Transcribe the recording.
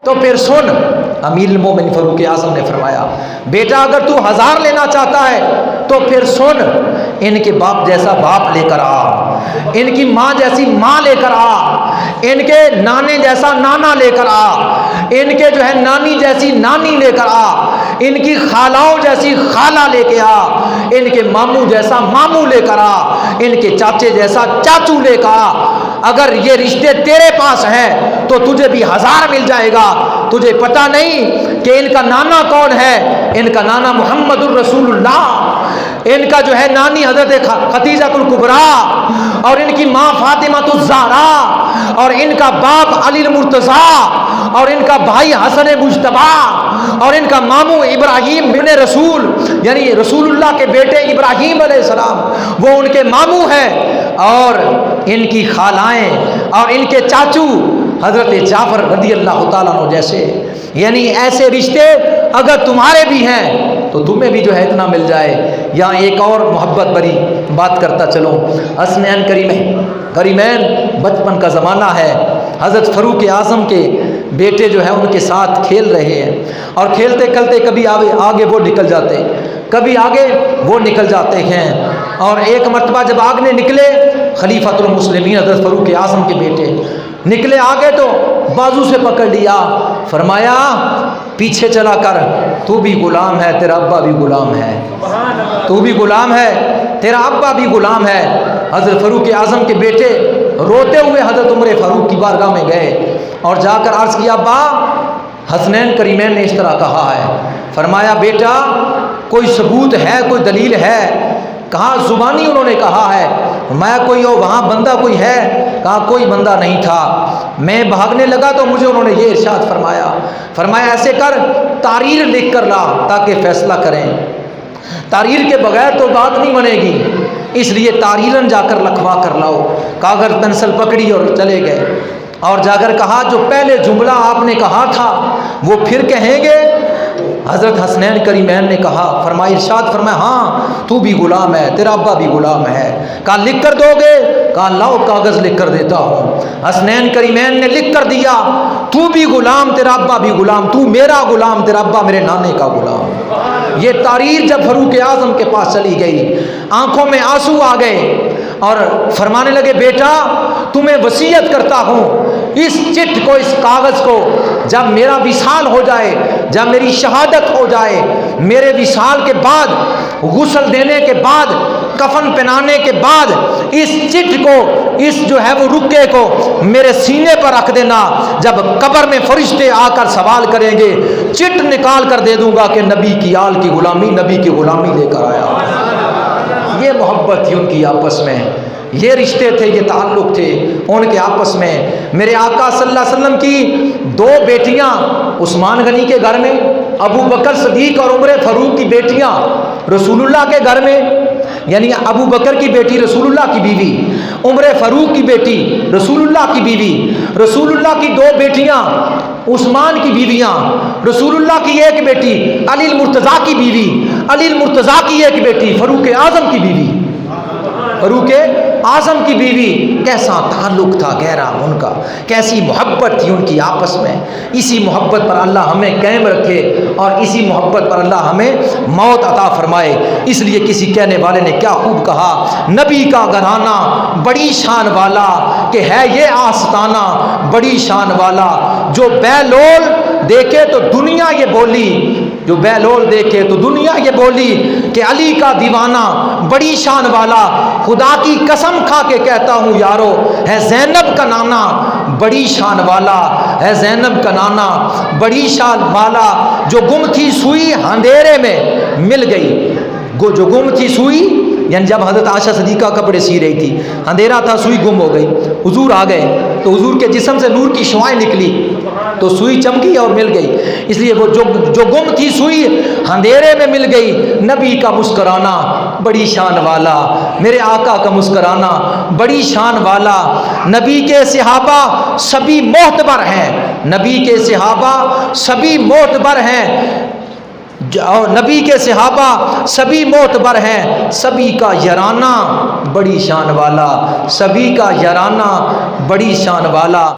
تو پھر سن، امیر المومن فاروق اعظم نے فرمایا بیٹا اگر تو 1000 لینا چاہتا ہے تو پھر سن، ان کے باپ جیسا باپ لے کر آ، ان کی ماں جیسی ماں لے کر آ، ان کے نانے جیسا نانا لے کر آ، ان کے جو ہے نانی جیسی نانی لے کر آ، ان کی خالاؤں جیسی خالہ لے کے آ، ان کے ماموں جیسا ماموں لے کر آ، ان کے چاچے جیسا چاچو لے کر آ۔ اگر یہ رشتے تیرے پاس ہیں تو تجھے بھی 1000 مل جائے گا۔ تجھے پتہ نہیں کہ ان کا نانا کون ہے؟ ان کا نانا محمد الرسول اللہ، ان کا جو ہے نانی حضرت خدیجہ الکبریٰ، اور ان کی ماں فاطمہ الزہرا، اور ان کا باپ علی المرتضیٰ، اور ان کا بھائی حسن مجتبیٰ، اور ان کا ماموں ابراہیم بن رسول، یعنی رسول اللہ کے بیٹے ابراہیم علیہ السلام، وہ ان کے ماموں ہیں، اور ان کی خالائیں اور ان کے چاچو حضرت جعفر رضی اللہ تعالیٰ عنہ جیسے، یعنی ایسے رشتے اگر تمہارے بھی ہیں تو تمہیں بھی جو ہے اتنا مل جائے۔ یہاں ایک اور محبت بری بات کرتا چلوں، حسنین کریمین بچپن کا زمانہ ہے، حضرت فاروق اعظم کے بیٹے جو ہیں ان کے ساتھ کھیل رہے ہیں، اور کھیلتے کھیلتے کبھی آگے وہ نکل جاتے، کبھی آگے وہ نکل جاتے ہیں، اور ایک مرتبہ جب آگے نکلے خلیفۃ المسلمین حضرت فاروق اعظم کے بیٹے نکلے آگے تو بازو سے پکڑ لیا، فرمایا پیچھے چلا کر، تو بھی غلام ہے، تیرا ابا بھی غلام ہے، تو بھی غلام ہے، تیرا ابا بھی غلام ہے۔ حضرت فاروق اعظم کے بیٹے روتے ہوئے حضرت عمر فاروق کی بارگاہ میں گئے اور جا کر عرض کیا ابا حسنین کریمین نے اس طرح کہا ہے۔ فرمایا بیٹا کوئی ثبوت ہے، کوئی دلیل ہے؟ کہا زبانی انہوں نے کہا ہے۔ میں کوئی وہاں بندہ کوئی ہے؟ کہا کوئی بندہ نہیں تھا، میں بھاگنے لگا تو مجھے انہوں نے یہ ارشاد فرمایا ایسے کر تحریر لکھ کر لا تاکہ فیصلہ کریں، تحریر کے بغیر تو بات نہیں بنے گی، اس لیے تحریراً جا کر لکھوا کر لاؤ۔ کاغذ پینسل پکڑی اور چلے گئے، اور جا کر کہا جو پہلے جملہ آپ نے کہا تھا وہ پھر کہیں گے؟ حضرت حسنین کریمین نے کہا، ارشاد فرمایا ہاں تو بھی غلام ہے، تیرا ابا بھی غلام ہے۔ کہا لکھ کر دو گے؟ کہا لاؤ کاغذ لکھ کر دیتا ہوں۔ حسنین کریمین نے لکھ کر دیا، تو بھی غلام تیرا ابا بھی غلام، تو میرا غلام تیرا ابا میرے نانے کا غلام۔ یہ تحریر جب فاروق اعظم کے پاس چلی گئی، آنکھوں میں آنسو آ گئے اور فرمانے لگے بیٹا تمہیں وصیت کرتا ہوں اس چٹ کو، اس کاغذ کو جب میرا وصال ہو جائے، جب میری شہادت ہو جائے، میرے وصال کے بعد، غسل دینے کے بعد، کفن پہنانے کے بعد اس چٹ کو، اس جو ہے وہ رکے کو میرے سینے پر رکھ دینا، جب قبر میں فرشتے آ کر سوال کریں گے چٹ نکال کر دے دوں گا کہ نبی کی آل کی غلامی، نبی کی غلامی لے کر آیا۔ یہ محبت تھی ان کی آپس میں، یہ رشتے تھے، یہ تعلق تھے ان کے آپس میں۔ میرے آقا صلی اللہ علیہ وسلم کی 2 بیٹیاں عثمان غنی کے گھر میں، ابو بکر صدیق اور عمر فاروق کی بیٹیاں رسول اللہ کے گھر میں، یعنی ابو بکر کی بیٹی رسول اللہ کی بیوی، عمر فاروق کی بیٹی رسول اللہ کی بیوی، رسول اللہ کی 2 بیٹیاں عثمان کی بیویاں، رسول اللہ کی 1 بیٹی علی المرتضیٰ کی بیوی، علی المرتضیٰ کی 1 بیٹی فاروق اعظم کی بیوی، فاروق اعظم کی بیوی۔ کیسا تعلق تھا گہرا ان کا، کیسی محبت تھی ان کی آپس میں۔ اسی محبت پر اللہ ہمیں قائم رکھے اور اسی محبت پر اللہ ہمیں موت عطا فرمائے۔ اس لیے کسی کہنے والے نے کیا خوب کہا، نبی کا گھرانہ بڑی شان والا کہ ہے یہ آستانہ بڑی شان والا، جو بیلول دیکھے تو دنیا یہ بولی، جو بیلول دیکھے تو دنیا یہ بولی کہ علی کا دیوانہ بڑی شان والا، خدا کی قسم کھا کے کہتا ہوں یارو ہے زینب کا نانا بڑی شان والا، ہے زینب کا نانا بڑی شان والا، جو گم تھی سوئی اندھیرے میں مل گئی، جو گم تھی سوئی، یعنی جب حضرت عائشہ صدیقہ کپڑے سی رہی تھی، اندھیرا تھا، سوئی گم ہو گئی، حضور آ گئے تو حضور کے جسم سے نور کی شعاعیں نکلی تو سوئی چمکی اور مل گئی۔ اس لیے وہ جو گم تھی سوئی اندھیرے میں مل گئی، نبی کا مسکرانا بڑی شان والا، میرے آقا کا مسکرانا بڑی شان والا۔ نبی کے صحابہ سبھی معتبر ہیں، نبی کے صحابہ سبھی معتبر ہیں، اور نبی کے صحابہ سبھی معتبر ہیں، سبھی کا یارانہ بڑی شان والا، سبھی کا یارانہ بڑی شان والا۔